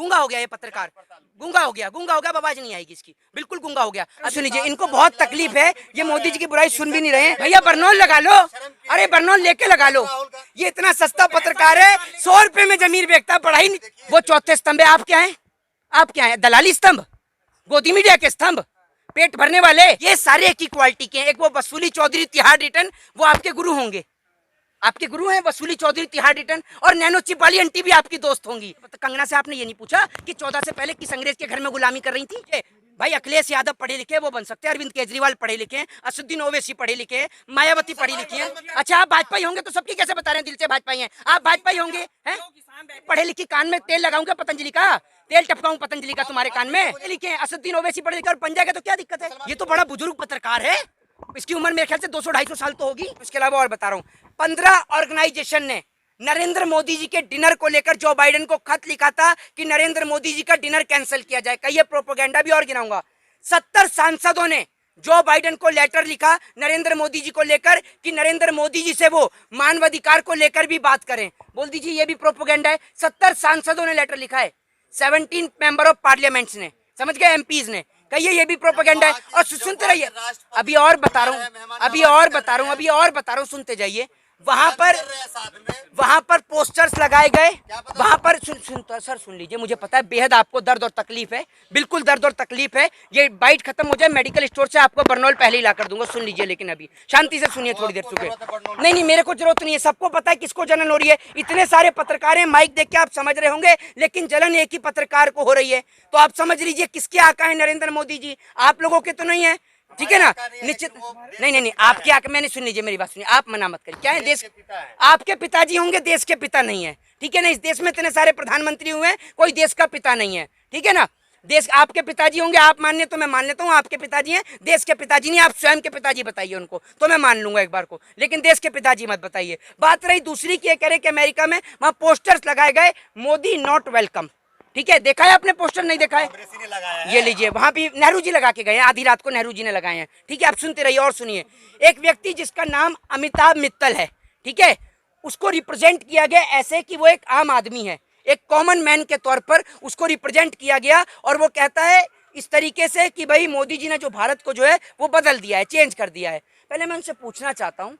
गूंगा हो गया ये पत्रकार, गूंगा हो गया, आवाज नहीं आएगी इसकी, बिल्कुल गूंगा हो गया। सुन लीजिए, इनको बहुत तकलीफ है, ये मोदी जी की बुराई सुन भी नहीं रहे हैं। भैया बरनौल लगा लो, अरे बरनौल लेके लगा लो, ये इतना सस्ता पत्रकार है, 100 रुपए में जमीन बेचता, पढ़ाई नहीं। वो चौथे स्तंभ है, आप क्या है? आप क्या है? दलाली स्तंभ, गोदी मीडिया के स्तंभ, पेट भरने वाले, ये सारे एक ही क्वालिटी के हैं। एक वो वसूली चौधरी तिहाड़ रिटर्न, वो आपके गुरु होंगे, आपके गुरु हैं वसूली चौधरी तिहाड़ रिटर्न, और नैनो चिप वाली आंटी भी आपकी दोस्त होंगी। तो कंगना से आपने ये नहीं पूछा कि 14 से पहले किस अंग्रेज के घर में गुलामी कर रही थी? भाई अखिलेश यादव पढ़े लिखे वो बन सकते हैं, अरविंद केजरीवाल पढ़े लिखे हैं, असुद्दीन ओवैसी पढ़े लिखे हैं, मायावती पढ़ी लिखी है। अच्छा आप भाजपाई होंगे तो सबकी कैसे बता रहे हैं दिल से भाजपाई हैं? आप भाजपाई होंगे हैं? पढ़े लिखी, कान में तेल लगाऊंगा पतंजलि का, तेल टपकाऊं पतंजलि का तुम्हारे कान में? लिखे असुद्दीन ओवैसी पढ़े लिखे और बन जाएगा तो क्या दिक्कत है? ये तो बड़ा बुजुर्ग पत्रकार है, इसकी उम्र मेरे ख्याल से 200-250 साल तो होगी। इसके अलावा और बता रहा हूँ, 15 ऑर्गेनाइजेशन ने नरेंद्र मोदी जी के डिनर को लेकर जो बाइडेन को खत लिखा था कि नरेंद्र मोदी जी का डिनर कैंसिल किया जाए, कहिए प्रोपेगेंडा भी। और गिनाऊंगा, 70 सांसदों ने जो बाइडेन को लेटर लिखा नरेंद्र मोदी जी को लेकर कि नरेंद्र मोदी जी से वो मानवाधिकार को लेकर भी बात करें। बोल दीजिए ये भी प्रोपेगेंडा है। 70 सांसदों ने लेटर लिखा है, 17 मेंबर ऑफ पार्लियामेंट्स ने, समझ गए, एमपीज ने, कहिए ये भी प्रोपेगेंडा है। और सुनते रहिए, अभी और बता रहा हूँ, सुनते जाइए। वहां पर पोस्टर्स लगाए गए, वहां पर सुन लीजिए, मुझे पता है बेहद आपको दर्द और तकलीफ है, बिल्कुल दर्द और तकलीफ है। ये बाइट खत्म हो जाए, मेडिकल स्टोर से आपको बरनौल पहले ही ला कर दूंगा, सुन लीजिए। लेकिन अभी शांति से सुनिए, थोड़ी देर चुके। नहीं, मेरे को जरूरत नहीं है, सबको पता है किसको जलन हो रही है। इतने सारे पत्रकार हैं, माइक देख के आप समझ रहे होंगे, लेकिन जलन एक ही पत्रकार को हो रही है। तो आप समझ लीजिए किसके आका है नरेंद्र मोदी जी, आप लोगों के तो नहीं है, ठीक है ना? निश्चित नहीं, आपके आके, मैंने सुन लीजिए मेरी बात सुनिए, आप मना मत करिए। क्या है, देश आपके पिताजी होंगे, देश के पिता नहीं है, ठीक है ना? इस देश में इतने सारे प्रधानमंत्री हुए हैं, कोई देश का पिता नहीं है, ठीक है ना? देश आपके पिताजी होंगे, आप मानने तो मैं मान लेता हूँ, आपके पिताजी हैं, देश के पिताजी नहीं। आप स्वयं के पिताजी बताइए उनको, तो मैं मान लूंगा एक बार को, लेकिन देश के पिताजी मत बताइए। बात रही दूसरी की, कह रहे कि अमेरिका में वहाँ पोस्टर्स लगाए गए, मोदी नॉट वेलकम, ठीक है? देखा है आपने पोस्टर? नहीं देखा है? ये लीजिए, वहां भी नेहरू जी लगा के गए हैं, आधी रात को नेहरू जी ने लगाए हैं, ठीक है? आप सुनते रहिए और सुनिए। एक व्यक्ति जिसका नाम अमिताभ मित्तल है, ठीक है, उसको रिप्रेजेंट किया गया ऐसे कि वो एक आम आदमी है, एक कॉमन मैन के तौर पर उसको रिप्रेजेंट किया गया। और वो कहता है इस तरीके से कि भाई मोदी जी ने जो भारत को जो है वो बदल दिया है, चेंज कर दिया है। पहले मैं उनसे पूछना चाहता हूँ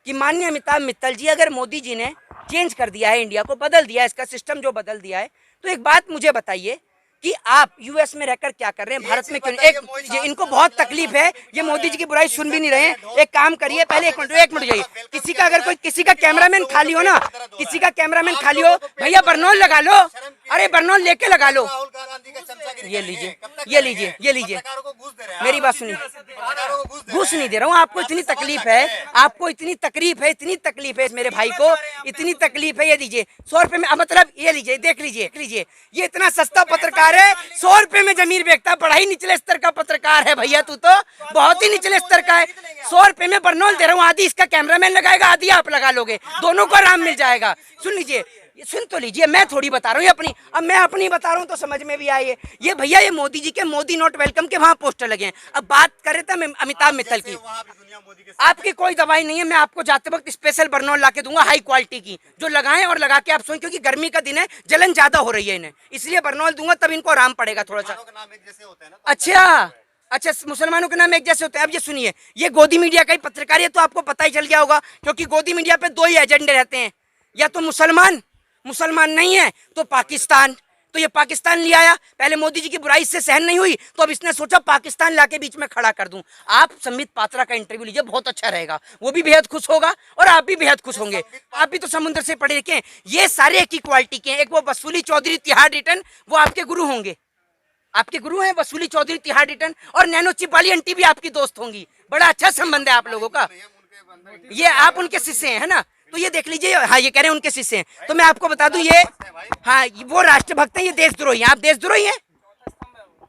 कि माननीय अमिताभ मित्तल जी, अगर मोदी जी ने चेंज कर दिया है, इंडिया को बदल दिया है, इसका सिस्टम जो बदल दिया है, तो एक बात मुझे बताइए कि आप यूएस में रहकर क्या कर रहे हैं, भारत में क्यों? इनको बहुत तकलीफ है, ये मोदी जी की बुराई सुन भी नहीं रहे हैं। एक काम करिए, पहले एक मिनट जाइए, किसी का अगर कोई किसी का कैमरामैन खाली हो ना, किसी का कैमरामैन खाली हो, भैया बरनौल लगा लो, अरे बरनौल लेके लगा लो। ये लीजिए, मेरी बात सुनिए, घूस नहीं दे रहा हूँ, आपको इतनी तकलीफ है, इतनी तकलीफ है मेरे भाई को, इतनी तकलीफ है। ये लीजिए 100 रुपए में, मतलब ये लीजिए, देख लीजिए, ये इतना सस्ता पत्रकार है, 100 रुपए में जमीन बेचता, बड़ा ही निचले स्तर का पत्रकार है भैया, तू तो बहुत ही निचले स्तर का है। 100 रुपए में बरनौल दे रहा हूँ, आधी इसका कैमरामैन लगाएगा, आधी आप लगा लोगे, दोनों को आराम मिल जाएगा। सुन लीजिए, सुन तो लीजिए, मैं थोड़ी बता रहा हूँ अपनी, अब मैं अपनी बता रहा हूँ तो समझ में भी आए। ये भैया ये मोदी जी के मोदी नॉट वेलकम के वहाँ पोस्टर लगे हैं। अब बात करें तो अमिताभ मित्तल की, आपकी कोई दवाई नहीं है, मैं आपको जाते वक्त स्पेशल बरनौल ला के दूंगा, हाई क्वालिटी की, जो लगाएं और लगा के आप सोएं, क्योंकि गर्मी का दिन है, जलन ज्यादा हो रही है इन्हें, इसलिए बरनौल दूंगा, तब इनको आराम पड़ेगा थोड़ा सा। अच्छा, मुसलमानों के नाम एक जैसे होते हैं। अब ये सुनिए, ये गोदी मीडिया का ही पत्रकार है, तो आपको पता ही चल गया होगा, क्योंकि गोदी मीडिया पे 2 ही एजेंडे रहते हैं, या तो मुसलमान नहीं है तो पाकिस्तान। तो ये पाकिस्तान ले आया, पहले मोदी जी की बुराई से सहन नहीं हुई, तो अब इसने सोचा पाकिस्तान लाके बीच में खड़ा कर दूं। आप संबित पात्रा का इंटरव्यू लीजिए, बहुत अच्छा रहेगा, वो भी बेहद खुश होगा और आप भी बेहद खुश होंगे, आप भी तो समुद्र से पढ़े लिखे हैं। ये सारे एक ही क्वालिटी के हैं। एक वो वसूली चौधरी तिहाड़ रिटर्न, वो आपके गुरु होंगे, आपके गुरु हैं वसूली चौधरी तिहाड़ रिटर्न, और नैनो चिप वाली आंटी भी आपकी दोस्त होंगी, बड़ा अच्छा संबंध है आप लोगों का। ये आप उनके शिष्य हैं, है ना? तो ये देख लीजिए, हाँ ये कह रहे हैं उनके शिष्य हैं, तो मैं आपको बता दूं, ये हाँ वो राष्ट्रभक्त हैं, ये देशद्रोही हैं। आप देशद्रोही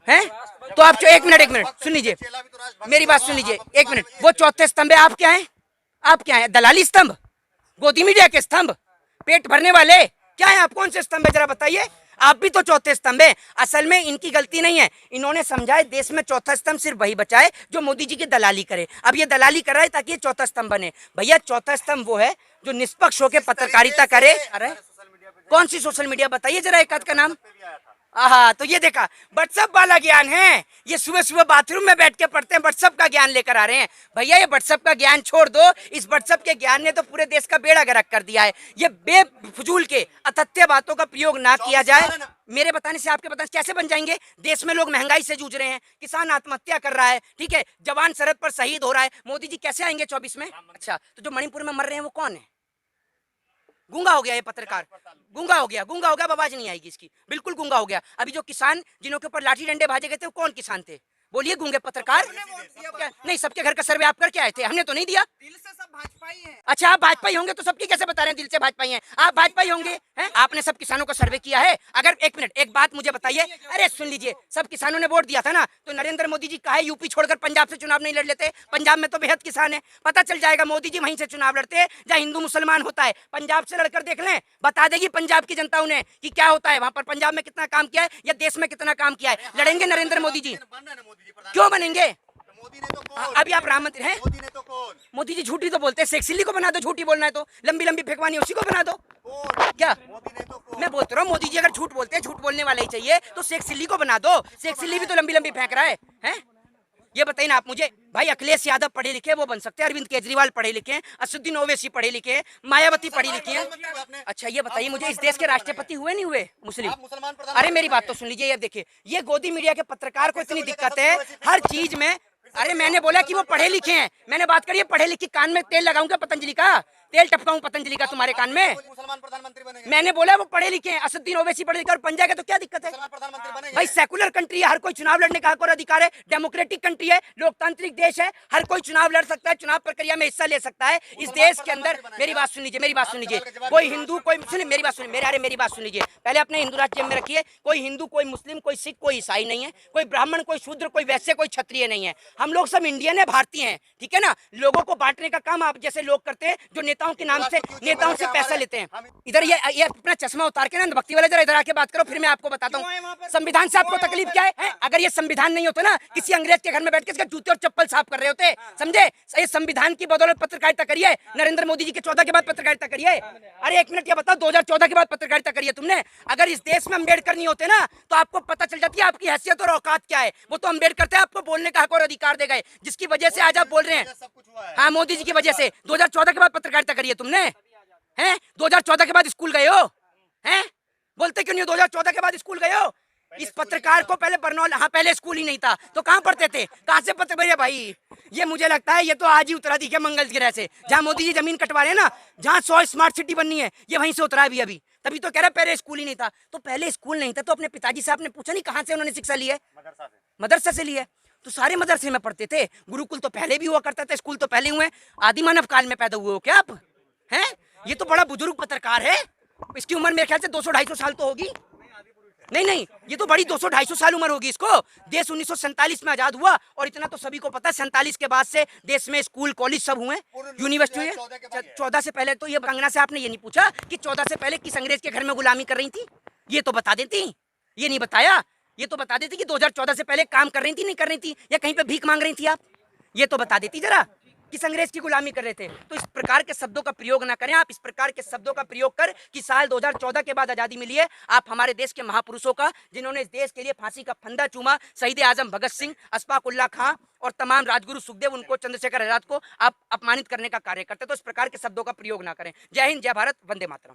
हैं? तो आप एक मिनट सुन लीजिए, मेरी बात सुन लीजिए, एक मिनट। वो चौथे स्तंभ है, आप क्या है? दलाली स्तंभ, गोदी मीडिया के स्तंभ, पेट भरने वाले, क्या है आप? कौन से स्तंभ है जरा बताइए? आप भी तो चौथे स्तंभ है। असल में इनकी गलती नहीं है, इन्होंने समझा है देश में चौथा स्तंभ सिर्फ वही बचा है जो मोदी जी की दलाली करे। अब ये दलाली कर रहा है ताकि ये चौथा स्तंभ बने। भैया चौथा स्तंभ वो है जो निष्पक्ष होकर पत्रकारिता करे। अरे कौन सी सोशल मीडिया बताइए जरा, एक आध का नाम। आहा, तो ये देखा व्हाट्सएप वाला ज्ञान है। ये सुबह सुबह बाथरूम में बैठ के पढ़ते हैं, व्हाट्सएप का ज्ञान लेकर आ रहे हैं। भैया ये व्हाट्सएप का ज्ञान छोड़ दो, इस व्हाट्सएप के ज्ञान ने तो पूरे देश का बेड़ा गर्क कर दिया है। ये बेफजूल के अतथ्य बातों का प्रयोग ना किया जाए। मेरे बताने से आपके बताने से कैसे बन जाएंगे? देश में लोग महंगाई से जूझ रहे हैं, किसान आत्महत्या कर रहा है, ठीक है, जवान सरहद पर शहीद हो रहा है। मोदी जी कैसे आएंगे 24 में? अच्छा, तो जो मणिपुर में मर रहे हैं वो कौन है? गूंगा हो गया ये पत्रकार, गूंगा हो गया, गूंगा हो गया, आवाज नहीं आएगी इसकी, बिल्कुल गूंगा हो गया। अभी जो किसान जिनों के ऊपर लाठी डंडे भाजे गए थे वो कौन किसान थे? बोलिए गूंगे पत्रकार। नहीं, सबके घर का सर्वे आप करके आए थे, हमने तो नहीं दिया। दिल से सब भाजपाई हैं। अच्छा, आप भाजपाई होंगे तो सबकी कैसे बता रहे हैं दिल से भाजपाई हैं? आप भाजपाई होंगे हैं? आपने सब किसानों का सर्वे किया है? अगर एक मिनट एक बात मुझे बताइए, अरे सुन लीजिए, सब किसानों ने वोट दिया था ना, तो नरेंद्र मोदी जी काहे यूपी छोड़कर पंजाब से चुनाव नहीं लड़ लेते? पंजाब में तो बेहद किसान है, पता चल जाएगा। मोदी जी वहीं से चुनाव लड़ते हैं जहाँ हिंदू मुसलमान होता है। पंजाब से लड़कर देख लें, बता देगी पंजाब की जनता उन्हें कि क्या होता है वहां पर, पंजाब में कितना काम किया है या देश में कितना काम किया है। लड़ेंगे नरेंद्र मोदी जी? क्यों बनेंगे? मोदी ने तो कौन? अभी आप राम मंत्री हैं? मोदी ने तो कौन? मोदी जी झूठी तो बोलते हैं, शेख सिल्ली को बना दो, झूठी बोलना है तो लंबी लंबी फेंकवानी उसी को बना दो। क्या मोदी ने तो कौन? मैं बोलता रहा हूँ, मोदी जी अगर झूठ बोलते हैं, झूठ बोलने वाला ही चाहिए, तो शेख सिल्ली को बना दो। शेख सिल्ली भी तो लंबी लंबी फेंक रहा है, हैं? ये बताइए ना आप मुझे। भाई अखिलेश यादव पढ़े लिखे वो बन सकते हैं, अरविंद केजरीवाल पढ़े लिखे हैं, असदुद्दीन ओवैसी पढ़े लिखे हैं, मायावती पढ़ी लिखी हैं। अच्छा ये बताइए मुझे, इस देश के राष्ट्रपति हुए नहीं हुए मुस्लिम? अरे मेरी बात तो सुन लीजिए। ये देखिए, ये गोदी मीडिया के पत्रकार को इतनी दिक्कत है हर चीज में। अरे मैंने बोला कि वो पढ़े लिखे हैं, मैंने बात करी है पढ़े लिखे। कान में तेल लगाऊंगा पतंजलि का, तेल टपकाऊं पतंजलि का तुम्हारे कान में? मुसलमान प्रधानमंत्री बनेंगे। मैंने बोला वो पढ़े लिखे हैं, असदुद्दीन ओवैसी पढ़े लिखे, और बन जाएगा तो क्या दिक्कत है? भाई सेकुलर कंट्री है, हर कोई चुनाव लड़ने का हक और अधिकार है। डेमोक्रेटिक कंट्री है, लोकतांत्रिक देश है, हर कोई चुनाव लड़ सकता है, चुनाव प्रक्रिया में हिस्सा ले सकता है। इस देश के अंदर मेरी बात सुन लीजिए, मेरी बात सुन लीजिए। कोई हिंदू कोई सुनिए, मेरी बात सुनिए, मेरी बात सुन लीजिए। पहले अपने हिंदू राष्ट्र में रखिए। कोई हिंदू कोई मुस्लिम कोई सिख कोई ईसाई नहीं है, कोई ब्राह्मण कोई शूद्र कोई वैश्य कोई क्षत्रिय नहीं है। हम लोग सब इंडियन है, भारतीय हैं, ठीक है ना। लोगों को बांटने का काम आप जैसे लोग करते हैं जो नेताओं के नाम से नेताओं से पैसा लेते हैं। इधर ये अपना चश्मा उतार के ना भक्ति वाले, जरा इधर आके बात करो, फिर मैं आपको बताता हूँ संविधान से आपको तकलीफ क्या है? अगर ये संविधान नहीं होता ना, किसी अंग्रेज के घर में बैठ के इसके जूते और चप्पल साफ कर रहे होते, समझे? ये संविधान की बदौलत पत्रकारिता करिए, नरेंद्र मोदी जी के 14 के बाद पत्रकारिता करिए। अरे एक मिनट, ये बताओ 2014 के बाद पत्रकारिता करिए तुमने? अगर इस देश में अम्बेडकर नहीं होते ना, तो आपको पता चल जाती है आपकी हैसियत और औकात क्या है। वो तो अम्बेडकर थे, आपको बोलने का हक और अधिकार दे गए, जिसकी वजह से आज आप बोल रहे हैं। हाँ, मोदी जी की वजह से 2014 के बाद पत्रकारिता करिए तुमने, हैं? 2014 के बाद स्कूल गए हो, हैं? बोलते क्यों नहीं हो 2014 के बाद स्कूल गए हो? इस पत्रकार को पहले बरनौल, हाँ पहले स्कूल ही नहीं था तो कहाँ पढ़ते थे, कहाँ से पत्र? भैया भाई ये मुझे लगता है ये तो आज ही उतरा दिखे मंगल ग्रह से, जहाँ मोदी जी जमीन कटवा रहे हैं ना, जहाँ 100 स्मार्ट सिटी बननी है, ये वहीं से उतरा है अभी। तभी तो कह रहा है पहले स्कूल ही नहीं था। तो पहले स्कूल नहीं था तो अपने पिताजी से आपने पूछा नहीं कहाँ से उन्होंने शिक्षा ली है? मदरसा से ली है। तो सारे मदरसे में पढ़ते थे, गुरुकुल तो पहले भी हुआ करता था, स्कूल तो पहले हुए। आदि मानव काल में पैदा हुए हो क्या आप? हैं? ये तो बड़ा बुजुर्ग पत्रकार है, इसकी उम्र मेरे ख्याल से 200-250 साल तो होगी। नहीं, ये तो बड़ी 200-250 साल उम्र होगी इसको। देश 1947 में आजाद हुआ, और इतना तो सभी को पता है 47 के बाद से देश में स्कूल कॉलेज सब हुए, यूनिवर्सिटी हुई। 14 से पहले तो ये कंगना से आपने ये नहीं पूछा कि 14 से पहले किस अंग्रेज के घर में गुलामी कर रही थी? ये तो बता देती, ये नहीं बताया। ये तो बता देती कि 2014 से पहले काम कर रही थी नहीं कर रही थी, या कहीं पे भीख मांग रही थी आप, ये तो बता देती जरा, किस अंग्रेज की गुलामी कर रहे थे। तो इस प्रकार के शब्दों का प्रयोग ना करें आप। इस प्रकार के शब्दों का प्रयोग कर कि साल 2014 के बाद आजादी मिली है, आप हमारे देश के महापुरुषों का, जिन्होंने इस देश के लिए फांसी का फंदा चूमा, शहीद आजम भगत सिंह, अशफाक उल्लाह खां और तमाम राजगुरु सुखदेव, उनको, चंद्रशेखर आजाद को आप अपमानित करने का कार्य करते। तो इस प्रकार के शब्दों का प्रयोग ना करें। जय हिंद, जय भारत, वंदे मातरम।